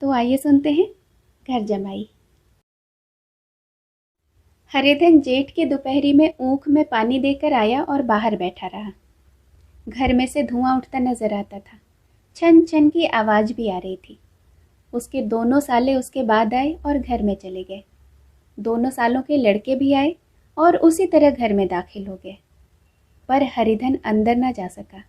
तो आइए सुनते हैं घर जमाई। हरिधन जेठ की दोपहरी में ऊख में पानी देकर आया और बाहर बैठा रहा। घर में से धुआं उठता नजर आता था। छन छन की आवाज भी आ रही थी। उसके दोनों साले उसके बाद आए और घर में चले गए। दोनों सालों के लड़के भी आए और उसी तरह घर में दाखिल हो गए, पर हरिधन अंदर ना जा सका।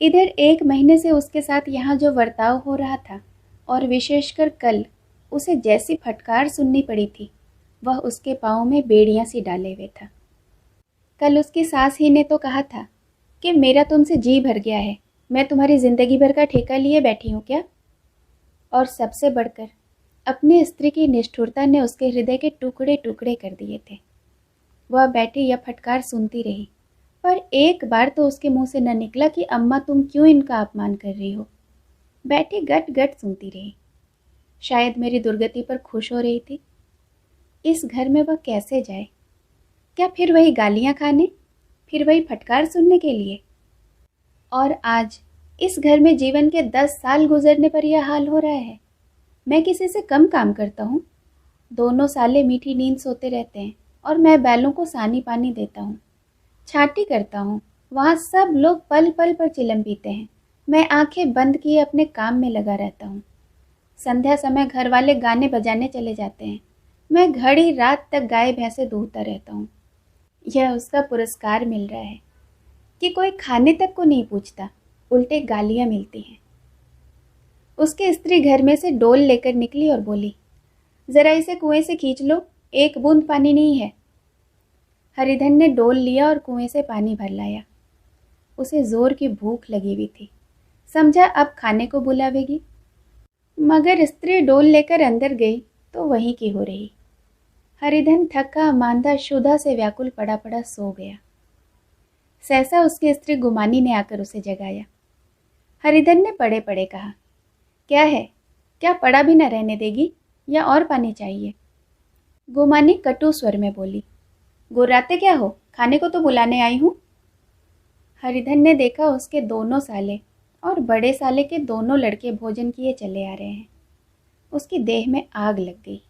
इधर 1 महीने से उसके साथ यहाँ जो बर्ताव हो रहा था, और विशेषकर कल उसे जैसी फटकार सुननी पड़ी थी, वह उसके पाँव में बेड़ियां सी डाले हुए था। कल उसकी सास ही ने तो कहा था कि मेरा तुमसे जी भर गया है, मैं तुम्हारी जिंदगी भर का ठेका लिए बैठी हूँ क्या। और सबसे बढ़कर अपनी स्त्री की निष्ठुरता ने उसके हृदय के टुकड़े टुकड़े कर दिए थे। वह बैठी यह फटकार सुनती रही, पर एक बार तो उसके मुंह से न निकला कि अम्मा तुम क्यों इनका अपमान कर रही हो। बैठी गट गट सुनती रही। शायद मेरी दुर्गति पर खुश हो रही थी। इस घर में वह कैसे जाए? क्या फिर वही गालियां खाने, फिर वही फटकार सुनने के लिए? और आज इस घर में जीवन के 10 साल गुजरने पर यह हाल हो रहा है। मैं किसी से कम काम करता हूँ? दोनों साले मीठी नींद सोते रहते हैं और मैं बैलों को सानी पानी देता हूँ, छाटी करता हूँ। वहाँ सब लोग पल पल पर चिलम पीते हैं, मैं आंखें बंद किए अपने काम में लगा रहता हूँ। संध्या समय घर वाले गाने बजाने चले जाते हैं, मैं घड़ी रात तक गाय भैंसे दूहता रहता हूँ। यह उसका पुरस्कार मिल रहा है कि कोई खाने तक को नहीं पूछता, उल्टे गालियाँ मिलती हैं। उसकी स्त्री घर में से डोल लेकर निकली और बोली, जरा इसे कुएं से खींच लो, एक बूंद पानी नहीं है। हरिधन ने डोल लिया और कुएं से पानी भर लाया। उसे जोर की भूख लगी हुई थी, समझा अब खाने को बुलावेगी। मगर स्त्री डोल लेकर अंदर गई तो वहीं की हो रही। हरिधन थका मांदा शुदा से व्याकुल पड़ा पड़ा सो गया। सहसा उसकी स्त्री गुमानी ने आकर उसे जगाया। हरिधन ने पड़े पड़े कहा, क्या है, क्या पड़ा भी न रहने देगी या और पानी चाहिए? गुमानी कटु स्वर में बोली, गुर्राते क्या हो, खाने को तो बुलाने आई हूँ। हरिधन ने देखा उसके दोनों साले और बड़े साले के दोनों लड़के भोजन किए चले आ रहे हैं। उसकी देह में आग लग गई।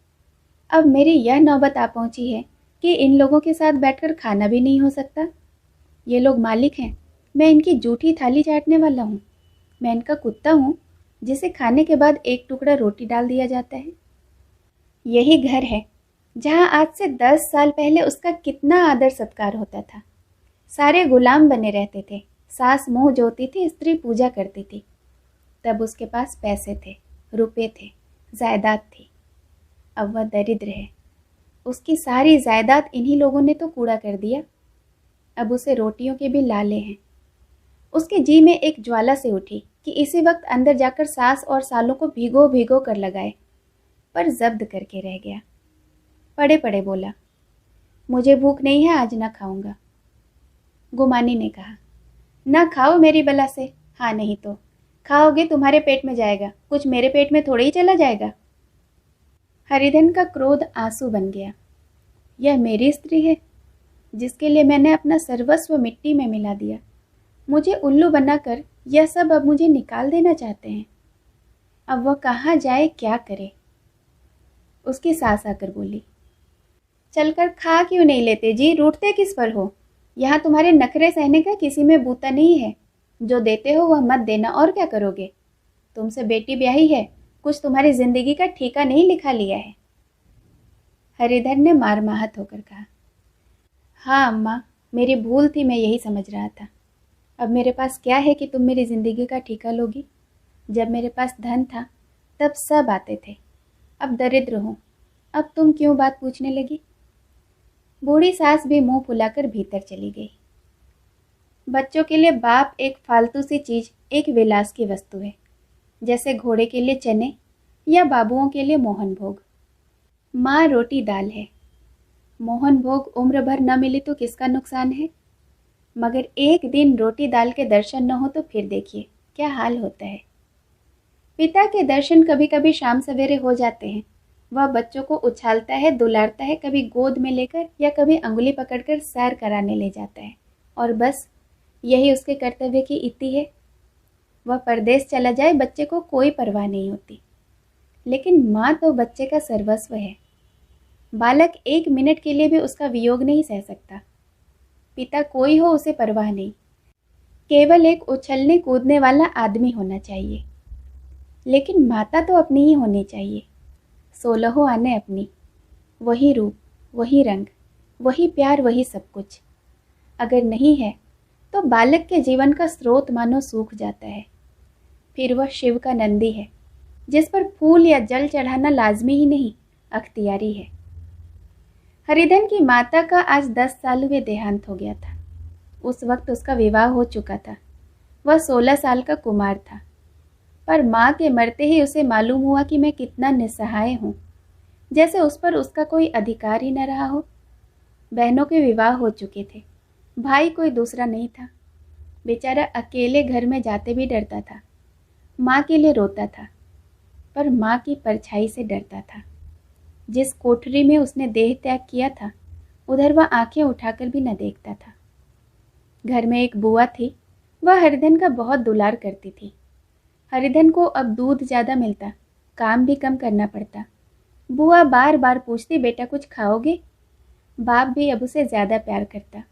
अब मेरी यह नौबत आ पहुंची है कि इन लोगों के साथ बैठकर खाना भी नहीं हो सकता। ये लोग मालिक हैं, मैं इनकी जूठी थाली चाटने वाला हूँ। मैं इनका कुत्ता हूँ जिसे खाने के बाद एक टुकड़ा रोटी डाल दिया जाता है। यही घर है जहाँ आज से 10 साल पहले उसका कितना आदर सत्कार होता था। सारे गुलाम बने रहते थे, सास मुँह जोती थी, स्त्री पूजा करती थी। तब उसके पास पैसे थे, रुपए थे, जायदाद थी। अब वह दरिद्र है। उसकी सारी जायदाद इन्हीं लोगों ने तो कूड़ा कर दिया। अब उसे रोटियों के भी लाले हैं। उसके जी में एक ज्वाला से उठी कि इसी वक्त अंदर जाकर सास और सालों को भिगो भिगो कर लगाए, पर जब्त करके रह गया। पड़े पड़े बोला, मुझे भूख नहीं है, आज ना खाऊंगा। गुमानी ने कहा, ना खाओ मेरी बला से, हाँ नहीं तो खाओगे तुम्हारे पेट में जाएगा, कुछ मेरे पेट में थोड़े ही चला जाएगा। हरिधन का क्रोध आंसू बन गया। यह मेरी स्त्री है जिसके लिए मैंने अपना सर्वस्व मिट्टी में मिला दिया। मुझे उल्लू बनाकर यह सब अब मुझे निकाल देना चाहते हैं। अब वह कहाँ जाए, क्या करे? उसकी सास आकर बोली, चलकर खा क्यों नहीं लेते जी, रूठते किस पर हो? यहाँ तुम्हारे नखरे सहने का किसी में बूता नहीं है। जो देते हो वह मत देना, और क्या करोगे? तुमसे बेटी ब्याही है, कुछ तुम्हारी जिंदगी का ठेका नहीं लिखा लिया है। हरिधर ने मारमाहत होकर कहा, हाँ अम्मा, मेरी भूल थी, मैं यही समझ रहा था। अब मेरे पास क्या है कि तुम मेरी जिंदगी का ठेका लोगी? जब मेरे पास धन था तब सब आते थे, अब दरिद्र हूँ, अब तुम क्यों बात पूछने लगी? बूढ़ी सास भी मुंह फुलाकर भीतर चली गई। बच्चों के लिए बाप एक फालतू सी चीज, एक विलास की वस्तु है, जैसे घोड़े के लिए चने या बाबुओं के लिए मोहन भोग। माँ रोटी दाल है, मोहन भोग उम्र भर न मिले तो किसका नुकसान है? मगर एक दिन रोटी दाल के दर्शन न हो तो फिर देखिए क्या हाल होता है। पिता के दर्शन कभी कभी शाम सवेरे हो जाते हैं। वह बच्चों को उछालता है, दुलारता है, कभी गोद में लेकर या कभी अंगुली पकड़कर सैर कराने ले जाता है, और बस यही उसके कर्तव्य की इति है। वह परदेश चला जाए, बच्चे को कोई परवाह नहीं होती। लेकिन माँ तो बच्चे का सर्वस्व है। बालक 1 मिनट के लिए भी उसका वियोग नहीं सह सकता। पिता कोई हो उसे परवाह नहीं, केवल एक उछलने कूदने वाला आदमी होना चाहिए। लेकिन माता तो अपनी ही होनी चाहिए, 16 आने अपनी, वही रूप, वही रंग, वही प्यार, वही सब कुछ। अगर नहीं है तो बालक के जीवन का स्रोत मानो सूख जाता है। फिर वह शिव का नंदी है, जिस पर फूल या जल चढ़ाना लाजमी ही नहीं, अख्तियारी है। हरिधन की माता का आज 10 साल हुए देहांत हो गया था। उस वक्त उसका विवाह हो चुका था। वह 16 साल का कुमार था। पर माँ के मरते ही उसे मालूम हुआ कि मैं कितना निस्सहाय हूँ, जैसे उस पर उसका कोई अधिकार ही न रहा हो। बहनों के विवाह हो चुके थे, भाई कोई दूसरा नहीं था। बेचारा अकेले घर में जाते भी डरता था। माँ के लिए रोता था, पर माँ की परछाई से डरता था। जिस कोठरी में उसने देह त्याग किया था, उधर वह आंखें उठाकर भी न देखता था। घर में एक बुआ थी, वह हरिधन का बहुत दुलार करती थी। हरिधन को अब दूध ज़्यादा मिलता, काम भी कम करना पड़ता। बुआ बार बार पूछती, बेटा कुछ खाओगे? बाप भी अब उसे ज़्यादा प्यार करता।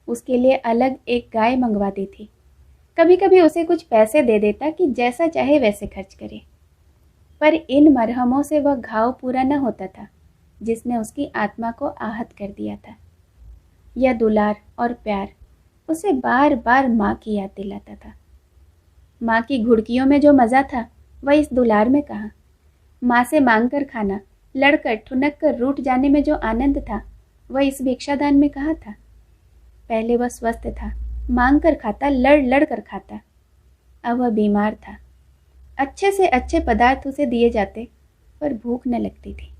उसके लिए अलग एक गाय मंगवाती थी। कभी कभी उसे कुछ पैसे दे देता कि जैसा चाहे वैसे खर्च करे। पर इन मरहमों से वह घाव पूरा न होता था जिसने उसकी आत्मा को आहत कर दिया था। यह दुलार और प्यार उसे बार बार माँ की याद दिलाता था। माँ की घुड़कियों में जो मज़ा था, वह इस दुलार में कहाँ। माँ से मांग कर खाना, लड़कर ठुनक कर रूठ जाने में जो आनंद था, वह इस भिक्षादान में कहाँ था। पहले वह स्वस्थ था, मांग कर खाता, लड़ लड़ कर खाता। अब वह बीमार था। अच्छे से अच्छे पदार्थ उसे दिए जाते, पर भूख न लगती थी।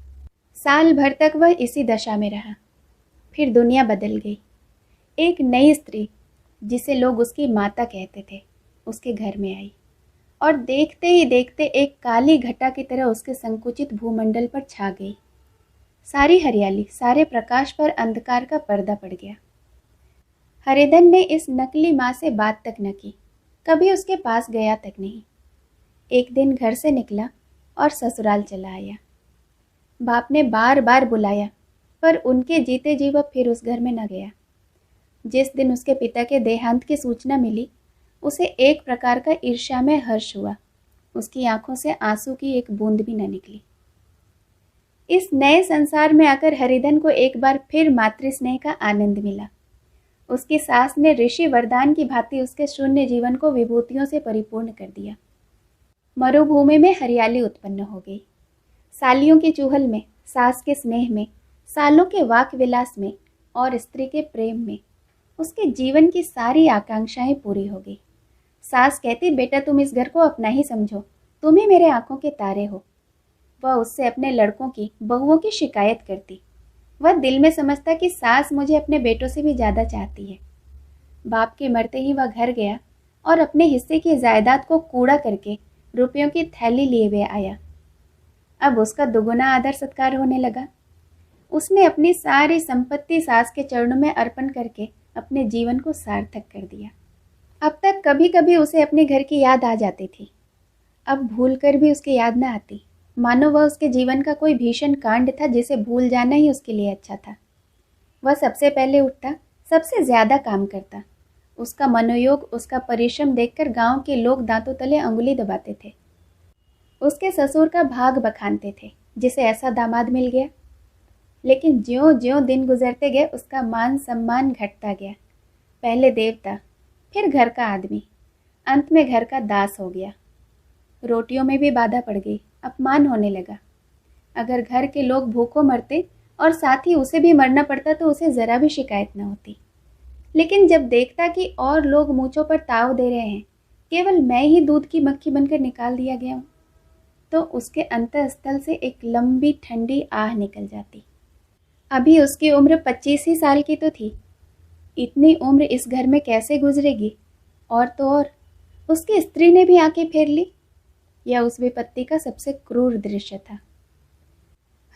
साल भर तक वह इसी दशा में रहा। फिर दुनिया बदल गई। एक नई स्त्री, जिसे लोग उसकी माता कहते थे, उसके घर में आई और देखते ही देखते एक काली घटा की तरह उसके संकुचित भूमंडल पर छा गई। सारी हरियाली, सारे प्रकाश पर अंधकार का पर्दा पड़ गया। हरिधन ने इस नकली माँ से बात तक न की, कभी उसके पास गया तक नहीं। एक दिन घर से निकला और ससुराल चला आया। बाप ने बार बार बुलाया, पर उनके जीते जी वह फिर उस घर में न गया। जिस दिन उसके पिता के देहांत की सूचना मिली, उसे एक प्रकार का ईर्ष्या में हर्ष हुआ। उसकी आंखों से आंसू की एक बूंद भी न निकली। इस नए संसार में आकर हरिधन को एक बार फिर मातृ स्नेह का आनंद मिला। उसकी सास ने ऋषि वरदान की भांति उसके शून्य जीवन को विभूतियों से परिपूर्ण कर दिया। मरुभूमि में हरियाली उत्पन्न हो गई। सालियों की चूहल में, सास के स्नेह में, सालों के वाक विलास में और स्त्री के प्रेम में उसके जीवन की सारी आकांक्षाएं पूरी हो गई। सास कहती, बेटा तुम इस घर को अपना ही समझो, तुम ही मेरे आंखों के तारे हो। वह उससे अपने लड़कों की, बहुओं की शिकायत करती। वह दिल में समझता कि सास मुझे अपने बेटों से भी ज़्यादा चाहती है। बाप के मरते ही वह घर गया और अपने हिस्से की जायदाद को कूड़ा करके रुपयों की थैली लिए हुए आया। अब उसका दुगुना आदर सत्कार होने लगा। उसने अपनी सारी संपत्ति सास के चरणों में अर्पण करके अपने जीवन को सार्थक कर दिया। अब तक कभी कभी उसे अपने घर की याद आ जाती थी, अब भूल कर भी उसकी याद न आती, मानो वह उसके जीवन का कोई भीषण कांड था जिसे भूल जाना ही उसके लिए अच्छा था। वह सबसे पहले उठता, सबसे ज्यादा काम करता। उसका मनोयोग, उसका परिश्रम देखकर गांव के लोग दांतों तले अंगुली दबाते थे। उसके ससुर का भाग बखानते थे, जिसे ऐसा दामाद मिल गया। लेकिन ज्यों ज्यों दिन गुजरते गए उसका मान सम्मान घटता गया। पहले देवता, फिर घर का आदमी, अंत में घर का दास हो गया। रोटियों में भी बाधा पड़ गई, अपमान होने लगा। अगर घर के लोग भूखों मरते और साथ ही उसे भी मरना पड़ता तो उसे जरा भी शिकायत न होती। लेकिन जब देखता कि और लोग मूंछों पर ताव दे रहे हैं, केवल मैं ही दूध की मक्खी बनकर निकाल दिया गया हूँ, तो उसके अंतःस्थल से एक लंबी ठंडी आह निकल जाती। अभी उसकी उम्र 25 ही साल की तो थी। इतनी उम्र इस घर में कैसे गुजरेगी? और तो और उसकी स्त्री ने भी आंखें फेर ली। यह उस विपत्ति का सबसे क्रूर दृश्य था।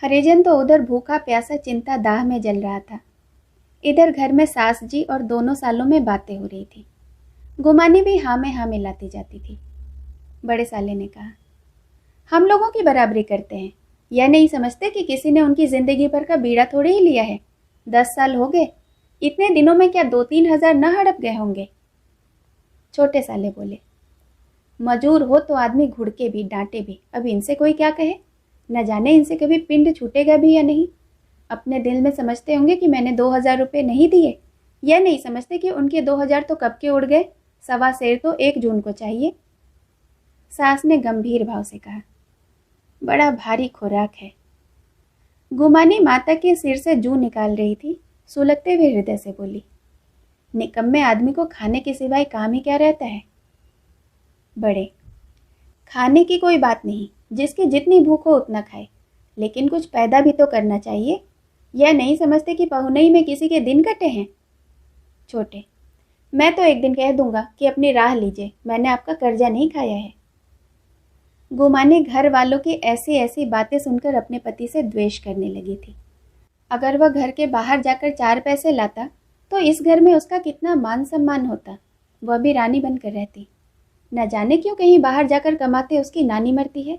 हरिजन तो उधर भूखा प्यासा चिंता दाह में जल रहा था। इधर घर में सास जी और दोनों सालों में बातें हो रही थी। गुमानी भी हाँ में हाँ मिलाती जाती थी। बड़े साले ने कहा, हम लोगों की बराबरी करते हैं। यह नहीं समझते कि किसी ने उनकी जिंदगी भर का बीड़ा थोड़े ही लिया है। 10 साल हो गए, इतने दिनों में क्या 2-3 हजार न हड़प गए होंगे। छोटे साले बोले, मजूर हो तो आदमी घुड़के भी, डांटे भी, अब इनसे कोई क्या कहे। न जाने इनसे कभी पिंड छूटेगा भी या नहीं। अपने दिल में समझते होंगे कि मैंने 2,000 रुपये नहीं दिए। यह नहीं समझते कि उनके 2,000 तो कब के उड़ गए। 1.25 सेर तो 1 जून को चाहिए। सास ने गंभीर भाव से कहा, बड़ा भारी खुराक है। गुमानी माता के सिर से जूं निकाल रही थी, सुलगते हुए हृदय से बोली, निकम्मे आदमी को खाने के सिवाय काम ही क्या रहता है। बड़े, खाने की कोई बात नहीं, जिसकी जितनी भूख हो उतना खाए, लेकिन कुछ पैदा भी तो करना चाहिए। यह नहीं समझते कि पहुनई में किसी के दिन कटे हैं। छोटे, मैं तो एक दिन कह दूंगा कि अपनी राह लीजिए, मैंने आपका कर्जा नहीं खाया है। गुमानी घर वालों की ऐसी ऐसी बातें सुनकर अपने पति से द्वेष करने लगी थी। अगर वह घर के बाहर जाकर 4 पैसे लाता तो इस घर में उसका कितना मान सम्मान होता। वह भी रानी बनकर रहती। न जाने क्यों कहीं बाहर जाकर कमाते उसकी नानी मरती है।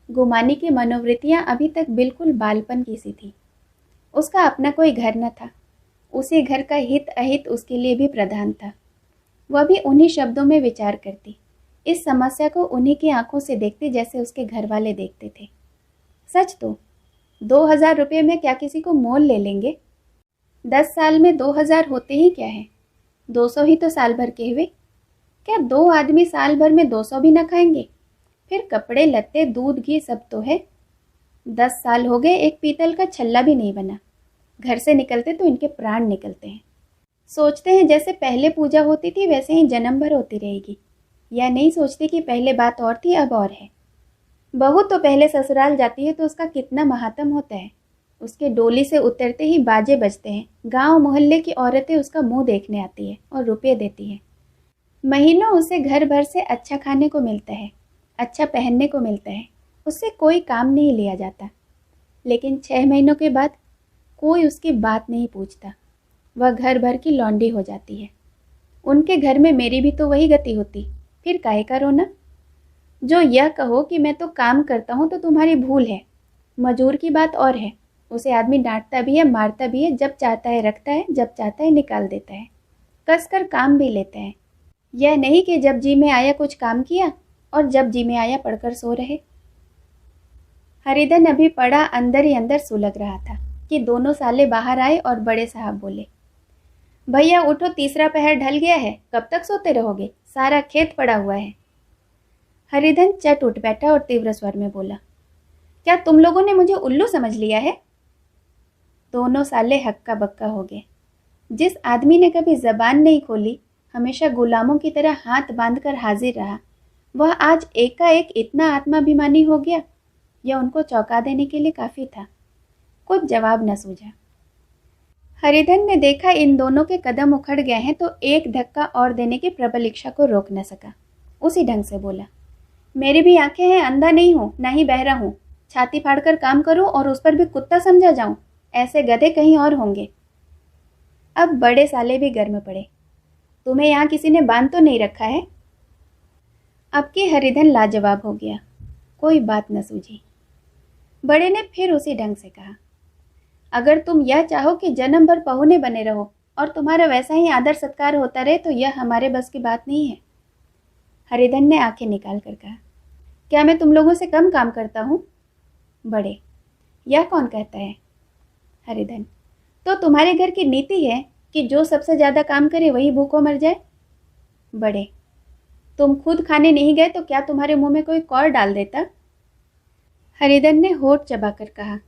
गुमानी की मनोवृत्तियां अभी तक बिल्कुल बालपन की सी थी। उसका अपना कोई घर न था। उसी घर का हित अहित उसके लिए भी प्रधान था। वह भी उन्हीं शब्दों में विचार करती, इस समस्या को उन्हीं की आंखों से देखती जैसे उसके घर वाले देखते थे। सच तो 2,000 रुपये में क्या किसी को मोल ले लेंगे। 10 साल में 2,000 होते ही क्या है। 200 ही तो साल भर के हुए। क्या 2 आदमी साल भर में 200 भी न खाएंगे। फिर कपड़े लत्ते दूध घी सब तो है। 10 साल हो गए, एक पीतल का छल्ला भी नहीं बना। घर से निकलते तो इनके प्राण निकलते हैं। सोचते हैं जैसे पहले पूजा होती थी वैसे ही जन्म भर होती रहेगी। यह नहीं सोचती कि पहले बात और थी, अब और है। बहू तो पहले ससुराल जाती है तो उसका कितना महात्म होता है। उसके डोली से उतरते ही बाजे बजते हैं। गांव मोहल्ले की औरतें उसका मुंह देखने आती है और रुपये देती हैं। महीनों उसे घर भर से अच्छा खाने को मिलता है, अच्छा पहनने को मिलता है। उससे कोई काम नहीं लिया जाता। लेकिन 6 महीनों के बाद कोई उसकी बात नहीं पूछता। वह घर भर की लौंडी हो जाती है। उनके घर में मेरी भी तो वही गति होती, फिर काहे का रोना। जो यह कहो कि मैं तो काम करता हूँ तो तुम्हारी भूल है। मजूर की बात और है, उसे आदमी डांटता भी है, मारता भी है, जब चाहता है रखता है, जब चाहता है निकाल देता है, कसकर काम भी लेता है। यह नहीं कि जब जी में आया कुछ काम किया और जब जी में आया पढ़कर सो रहे। हरिधन अभी पड़ा अंदर ही अंदर सुलग रहा था कि दोनों साले बाहर आए और बड़े साहब बोले, भैया उठो, तीसरा पहर ढल गया है, कब तक सोते रहोगे, सारा खेत पड़ा हुआ है। हरिधन चट उठ बैठा और तीव्र स्वर में बोला, क्या तुम लोगों ने मुझे उल्लू समझ लिया है। दोनों साले हक्का बक्का हो गए। जिस आदमी ने कभी जबान नहीं खोली, हमेशा गुलामों की तरह हाथ बांधकर हाजिर रहा, वह आज एकाएक इतना आत्माभिमानी हो गया। यह उनको चौंका देने के लिए काफी था। कुछ जवाब न सूझा। हरिधन ने देखा इन दोनों के कदम उखड़ गए हैं तो एक धक्का और देने की प्रबल इच्छा को रोक न सका। उसी ढंग से बोला, मेरी भी आंखें हैं, अंधा नहीं हूं, ना ही बहरा हूं। छाती फाड़कर काम करूं और उस पर भी कुत्ता समझा जाऊं, ऐसे गधे कहीं और होंगे। अब बड़े साले भी गर्म पड़े, तुम्हें यहाँ किसी ने बांध तो नहीं रखा है। अब की हरिधन लाजवाब हो गया। कोई बात न सूझी। बड़े ने फिर उसी ढंग से कहा, अगर तुम यह चाहो कि जन्म भर पहुने बने रहो और तुम्हारा वैसा ही आदर सत्कार होता रहे तो यह हमारे बस की बात नहीं है। हरिधन ने आंखें निकाल कर कहा, क्या मैं तुम लोगों से कम काम करता हूँ। बड़े, यह कौन कहता है। हरिधन, तो तुम्हारे घर की नीति है कि जो सबसे ज्यादा काम करे वही भूखों मर जाए। बड़े, तुम खुद खाने नहीं गए तो क्या तुम्हारे मुंह में कोई कौर डाल देता। हरिधन ने होठ चबाकर कहा,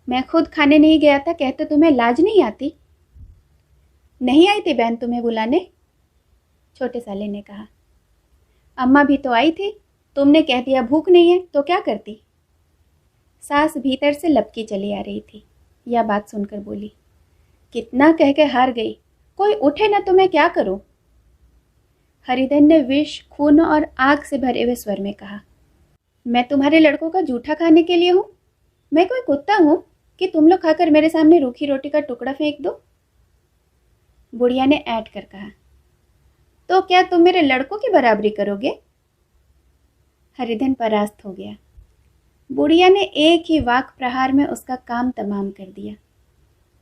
मैं खुद खाने नहीं गया था, कहते तुम्हें लाज नहीं आती। नहीं आई थी बहन तुम्हें बुलाने। छोटे साले ने कहा, अम्मा भी तो आई थी, तुमने कह दिया भूख नहीं है तो क्या करती। सास भीतर से लपकी चली आ रही थी। यह बात सुनकर बोली, कितना कह के हार गई, कोई उठे ना तो मैं क्या करूं। हरिधन ने विष, खून और आग से भरे हुए स्वर में कहा, मैं तुम्हारे लड़कों का जूठा खाने के लिए हूं। मैं कोई कुत्ता हूं कि तुम लोग खाकर मेरे सामने रूखी रोटी का टुकड़ा फेंक दो। बुढ़िया ने ऐंठ कर कहा, तो क्या तुम मेरे लड़कों की बराबरी करोगे। हरिधन परास्त हो गया। बुढ़िया ने एक ही वाक प्रहार में उसका काम तमाम कर दिया।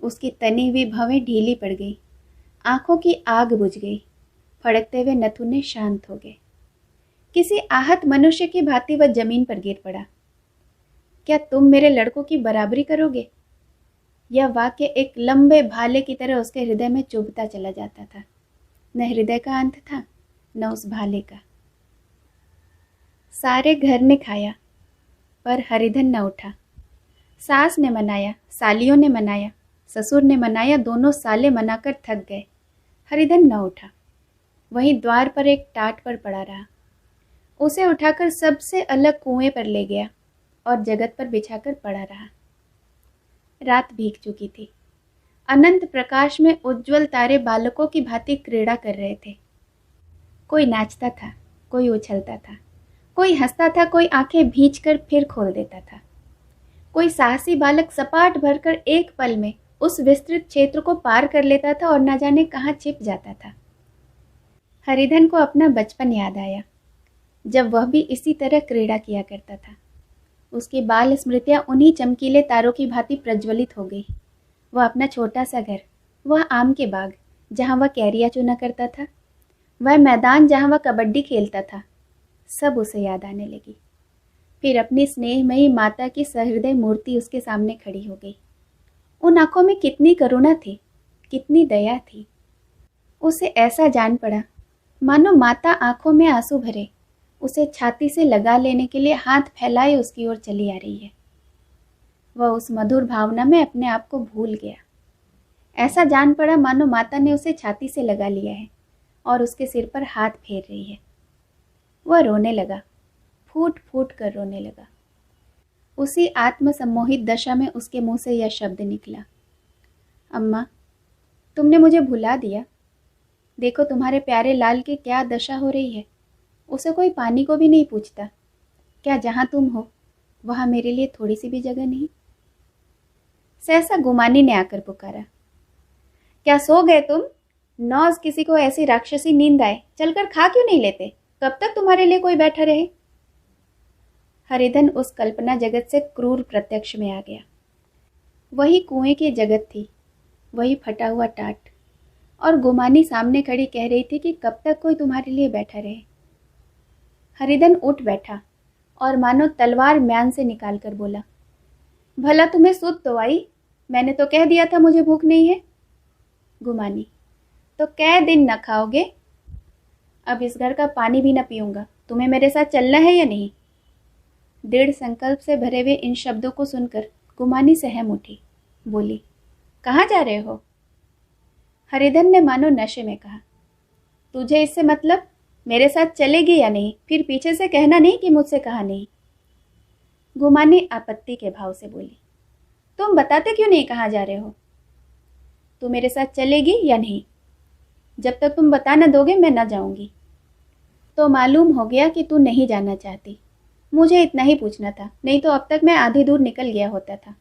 उसकी तनी हुई भवें ढीली पड़ गई, आंखों की आग बुझ गई, फड़कते हुए नथुने शांत हो गए। किसी आहत मनुष्य की भांति वह जमीन पर गिर पड़ा। क्या तुम मेरे लड़कों की बराबरी करोगे? यह वाक्य एक लंबे भाले की तरह उसके हृदय में चुभता चला जाता था। न हृदय का अंत था, न उस भाले का। सारे घर ने खाया, पर हरिधन न उठा। सास ने मनाया, सालियों ने मनाया, ससुर ने मनाया, दोनों साले मनाकर थक गए। हरिधन न उठा, वहीं द्वार पर एक टाट पर पड़ा रहा। उसे उठाकर सबसे अलग कुएं पर ले गया और जगत पर बिछाकर पड़ा रहा। रात भीग चुकी थी। अनंत प्रकाश में उज्जवल तारे बालकों की भांति क्रीड़ा कर रहे थे। कोई नाचता था, कोई उछलता था, कोई हंसता था, कोई आंखें भींचकर फिर खोल देता था। कोई साहसी बालक सपाट भरकर एक पल में उस विस्तृत क्षेत्र को पार कर लेता था और न जाने कहाँ छिप जाता था। हरिधन को अपना बचपन याद आया, जब वह भी इसी तरह क्रीड़ा किया करता था। उसकी बाल स्मृतियां उन्हीं चमकीले तारों की भांति प्रज्वलित हो गई। वह अपना छोटा सा घर, वह आम के बाग जहाँ वह कैरिया चुना करता था, वह मैदान जहाँ वह कबड्डी खेलता था, सब उसे याद आने लगी। फिर अपनी स्नेहमयी माता की सहृदय मूर्ति उसके सामने खड़ी हो गई। उन आंखों में कितनी करुणा थी, कितनी दया थी। उसे ऐसा जान पड़ा मानो माता आंखों में आंसू भरे उसे छाती से लगा लेने के लिए हाथ फैलाए उसकी ओर चली आ रही है। वह उस मधुर भावना में अपने आप को भूल गया। ऐसा जान पड़ा मानो माता ने उसे छाती से लगा लिया है और उसके सिर पर हाथ फेर रही है। वह रोने लगा, फूट फूट कर रोने लगा। उसी आत्मसम्मोहित दशा में उसके मुंह से यह शब्द निकला, अम्मा, तुमने मुझे भुला दिया। देखो तुम्हारे प्यारे लाल की क्या दशा हो रही है। उसे कोई पानी को भी नहीं पूछता। क्या जहां तुम हो वहां मेरे लिए थोड़ी सी भी जगह नहीं? सहसा गुमानी ने आकर पुकारा, क्या सो गए तुम? नौज किसी को ऐसी राक्षसी नींद आए, चलकर खा क्यों नहीं लेते? कब तक तुम्हारे लिए कोई बैठा रहे? हरिधन उस कल्पना जगत से क्रूर प्रत्यक्ष में आ गया। वही कुएं की जगत थी, वही फटा हुआ टाट, और गुमानी सामने खड़ी कह रही थी कि कब तक कोई तुम्हारे लिए बैठा रहे। हरिधन उठ बैठा और मानो तलवार म्यान से निकाल कर बोला, भला तुम्हें सुध तो आई? मैंने तो कह दिया था मुझे भूख नहीं है। गुमानी, तो कै दिन न खाओगे? अब इस घर का पानी भी न पीऊंगा। तुम्हें मेरे साथ चलना है या नहीं? दृढ़ संकल्प से भरे हुए इन शब्दों को सुनकर गुमानी सहम उठी, बोली, कहाँ जा रहे हो? हरिधन ने मानो नशे में कहा, तुझे इससे मतलब? मेरे साथ चलेगी या नहीं? फिर पीछे से कहना नहीं कि मुझसे कहा नहीं। गुमानी आपत्ति के भाव से बोली, तुम बताते क्यों नहीं कहाँ जा रहे हो? तू मेरे साथ चलेगी या नहीं? जब तक तुम बता न दोगे मैं न जाऊंगी। तो मालूम हो गया कि तू नहीं जाना चाहती। मुझे इतना ही पूछना था, नहीं तो अब तक मैं आधी दूर निकल गया होता था।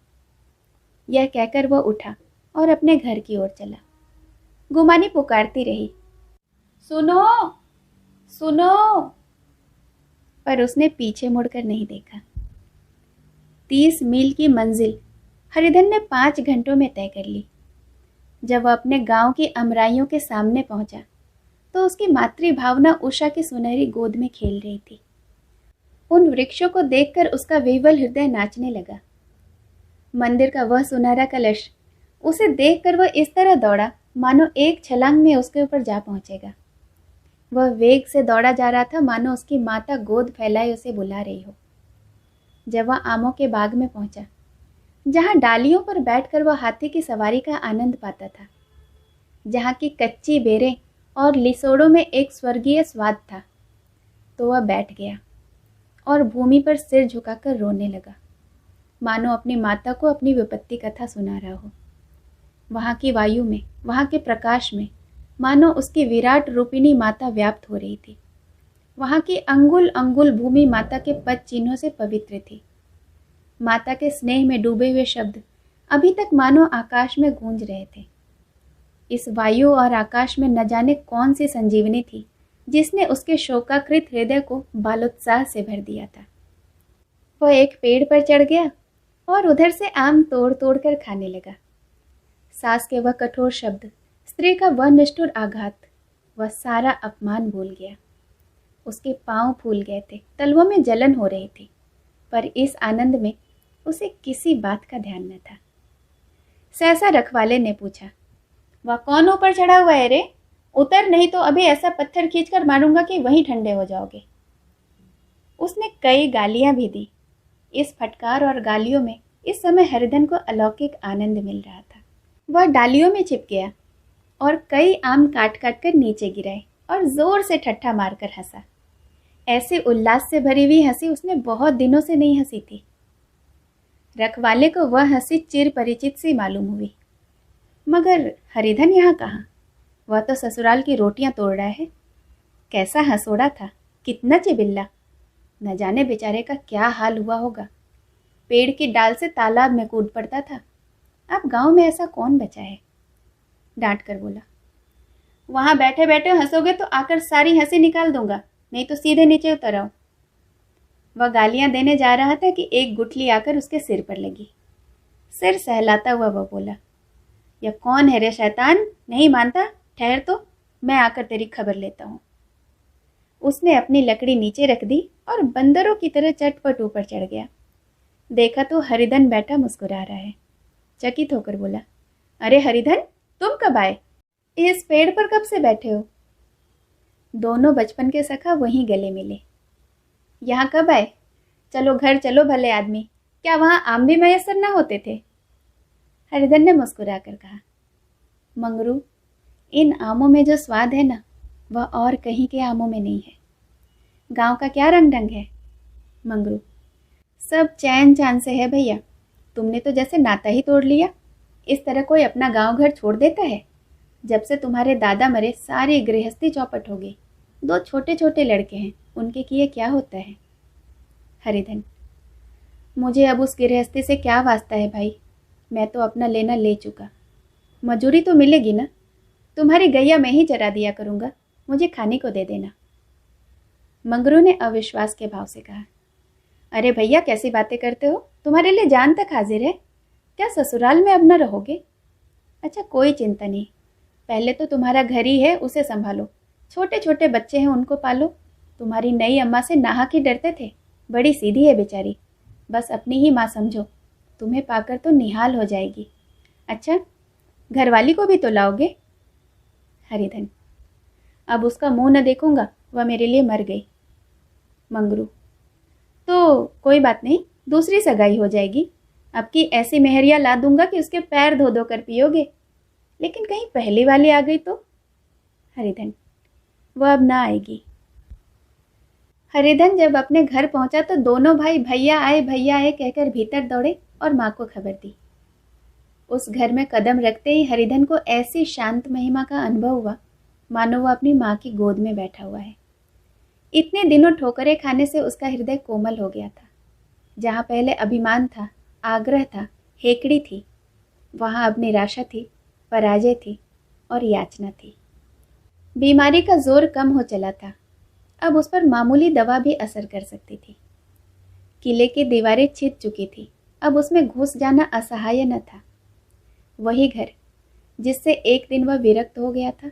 यह कहकर वह उठा और अपने घर की ओर चला। गुमानी पुकारती रही, सुनो सुनो, पर उसने पीछे मुड़कर नहीं देखा। 30 मील की मंजिल हरिधन ने 5 घंटों में तय कर ली। जब वह अपने गांव की अमराइयों के सामने पहुंचा तो उसकी मातृभावना उषा की सुनहरी गोद में खेल रही थी। उन वृक्षों को देखकर उसका विह्वल हृदय नाचने लगा। मंदिर का वह सुनहरा कलश, उसे देखकर वह इस तरह दौड़ा मानो एक छलांग में उसके ऊपर जा पहुंचेगा। वह वेग से दौड़ा जा रहा था मानो उसकी माता गोद फैलाए उसे बुला रही हो। जब वह आमों के बाग में पहुंचा, जहां डालियों पर बैठकर वह हाथी की सवारी का आनंद पाता था, जहां की कच्ची बेरें और लिसोड़ों में एक स्वर्गीय स्वाद था, तो वह बैठ गया और भूमि पर सिर झुकाकर रोने लगा, मानो अपनी माता को अपनी विपत्ति कथा सुना रहा हो। वहां की वायु में, वहां के प्रकाश में मानो उसकी विराट रूपिणी माता व्याप्त हो रही थी। वहां की अंगुल अंगुल भूमि माता के पद चिन्हों से पवित्र थी। माता के स्नेह में डूबे हुए शब्द अभी तक मानो आकाश में गूंज रहे थे। इस वायु और आकाश में न जाने कौन सी संजीवनी थी जिसने उसके शोकाकृत हृदय को बालोत्साह से भर दिया था। वह एक पेड़ पर चढ़ गया और उधर से आम तोड़ तोड़ कर खाने लगा। सास के वह कठोर शब्द, स्त्री का वह निष्ठुर आघात, वह सारा अपमान भूल गया। उसके पांव फूल गए थे, तलवों में जलन हो रही थी, पर इस आनंद में उसे किसी बात का ध्यान न था। सहसा रखवाले ने पूछा, वह कौन ऊपर चढ़ा हुआ है रे? उतर, नहीं तो अभी ऐसा पत्थर खींचकर मारूंगा कि वहीं ठंडे हो जाओगे। उसने कई गालियां भी दी। इस फटकार और गालियों में इस समय हरिधन को अलौकिक आनंद मिल रहा था। वह डालियों में छिप गया और कई आम काट काट कर नीचे गिराए और जोर से ठट्ठा मारकर हंसा। ऐसे उल्लास से भरी हुई हंसी उसने बहुत दिनों से नहीं हंसी थी। रखवाले को वह हंसी चिर परिचित सी मालूम हुई। मगर हरिधन यहाँ कहाँ? वह तो ससुराल की रोटियां तोड़ रहा है। कैसा हंसोड़ा था, कितना चिबिल्ला! न जाने बेचारे का क्या हाल हुआ होगा। पेड़ की डाल से तालाब में कूद पड़ता था। अब गांव में ऐसा कौन बचा है? डांट कर बोला, वहां बैठे बैठे हंसोगे तो आकर सारी हंसी निकाल दूंगा, नहीं तो सीधे नीचे उतर आओ। वह गालियां देने जा रहा था कि एक गुठली आकर उसके सिर पर लगी। सिर सहलाता हुआ वह बोला, यह कौन है रे शैतान? नहीं मानता? ठहर तो, मैं आकर तेरी खबर लेता हूँ। उसने अपनी लकड़ी नीचे रख दी और बंदरों की तरह चटपट ऊपर चढ़ गया। देखा तो हरिधन बैठा मुस्कुरा रहा है। चकित होकर बोला, अरे हरिधन, तुम कब आए? इस पेड़ पर कब से बैठे हो? दोनों बचपन के सखा वहीं गले मिले। यहाँ कब आए? चलो घर चलो भले आदमी, क्या वहां आम भी मैसर ना होते थे? हरिधन ने मुस्कुरा कर कहा, मंगरू, इन आमों में जो स्वाद है ना, वह और कहीं के आमों में नहीं है। गांव का क्या रंग ढंग है? मंगरू, सब चैन चांद से है भैया। तुमने तो जैसे नाता ही तोड़ लिया। इस तरह कोई अपना गांव घर छोड़ देता है? जब से तुम्हारे दादा मरे सारी गृहस्थी चौपट हो गई। 2 छोटे छोटे लड़के हैं, उनके किए क्या होता है? हरिधन, मुझे अब उस गृहस्थी से क्या वास्ता है भाई? मैं तो अपना लेना ले चुका। मजूरी तो मिलेगी ना? तुम्हारी गैया मैं ही चरा दिया करूँगा, मुझे खाने को दे देना। मंगरू ने अविश्वास के भाव से कहा, अरे भैया कैसी बातें करते हो? तुम्हारे लिए जान तक हाजिर है। क्या ससुराल में अब न रहोगे? अच्छा कोई चिंता नहीं, पहले तो तुम्हारा घर ही है, उसे संभालो। छोटे छोटे बच्चे हैं, उनको पालो। तुम्हारी नई अम्मा से नाहक ही डरते थे, बड़ी सीधी है बेचारी, बस अपनी ही माँ समझो। तुम्हें पाकर तो निहाल हो जाएगी। अच्छा घरवाली को भी तो लाओगे? हरिधन, अब उसका मुंह न देखूंगा, वह मेरे लिए मर गई। मंगरू, तो कोई बात नहीं, दूसरी सगाई हो जाएगी। अब की ऐसी मेहरिया ला दूंगा कि उसके पैर धो धो कर पियोगे। लेकिन कहीं पहली वाली आ गई तो? हरिधन, वह अब ना आएगी। हरिधन जब अपने घर पहुंचा तो दोनों भाई भैया आए कहकर भीतर दौड़े और माँ को खबर दी। उस घर में कदम रखते ही हरिधन को ऐसी शांत महिमा का अनुभव हुआ मानो वह अपनी माँ की गोद में बैठा हुआ है। इतने दिनों ठोकरें खाने से उसका हृदय कोमल हो गया था। जहाँ पहले अभिमान था, आग्रह था, हेकड़ी थी, वहाँ अब निराशा थी, पराजय थी और याचना थी। बीमारी का जोर कम हो चला था, अब उस पर मामूली दवा भी असर कर सकती थी। किले की दीवारें छिद चुकी थी, अब उसमें घुस जाना असहाय न था। वही घर जिससे एक दिन वह विरक्त हो गया था,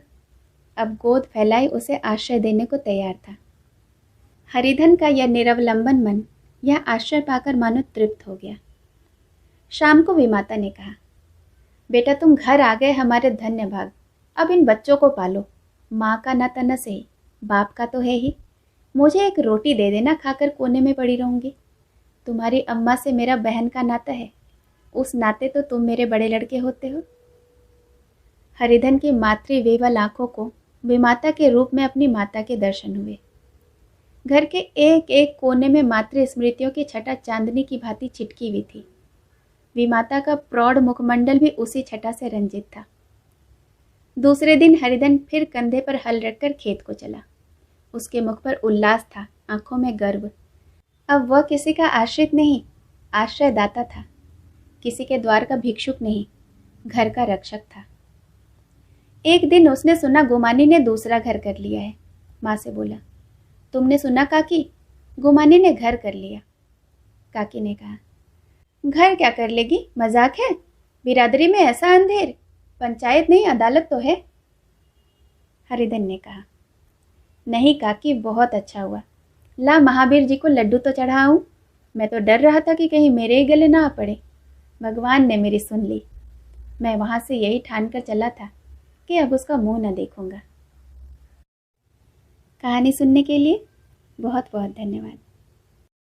अब गोद फैलाए उसे आश्रय देने को तैयार था। हरिधन का यह निरवलंबन मन यह आश्रय पाकर मानो तृप्त हो गया। शाम को विमाता ने कहा, बेटा तुम घर आ गए हमारे धन्य भाग, अब इन बच्चों को पालो। माँ का नाता न सही, बाप का तो है ही। मुझे एक रोटी दे देना, खाकर कोने में पड़ी रहूंगी। तुम्हारी अम्मा से मेरा बहन का नाता है, उस नाते तो तुम मेरे बड़े लड़के होते हो। हरिधन की मातृविवल आंखों को विमाता के रूप में अपनी माता के दर्शन हुए। घर के एक एक कोने में मातृ स्मृतियों की छटा चांदनी की भांति छिटकी हुई थी। विमाता का प्रौढ़ मुखमंडल भी उसी छटा से रंजित था। दूसरे दिन हरिधन फिर कंधे पर हल रखकर खेत को चला। उसके मुख पर उल्लास था, आंखों में गर्व। अब वह किसी का आश्रित नहीं, आश्रयदाता था। किसी के द्वार का भिक्षुक नहीं, घर का रक्षक था। एक दिन उसने सुना गुमानी ने दूसरा घर कर लिया है। माँ से बोला, तुमने सुना काकी, गुमानी ने घर कर लिया। काकी ने कहा, घर क्या कर लेगी, मजाक है? बिरादरी में ऐसा अंधेर, पंचायत नहीं अदालत तो है। हरिधन ने कहा, नहीं काकी, बहुत अच्छा हुआ। ला महावीर जी को लड्डू तो चढ़ाऊं। मैं तो डर रहा था कि कहीं मेरे ही गले ना आ पड़े। भगवान ने मेरी सुन ली। मैं वहां से यही ठान कर चला था कि अब उसका मुंह न देखूंगा। कहानी सुनने के लिए बहुत बहुत धन्यवाद।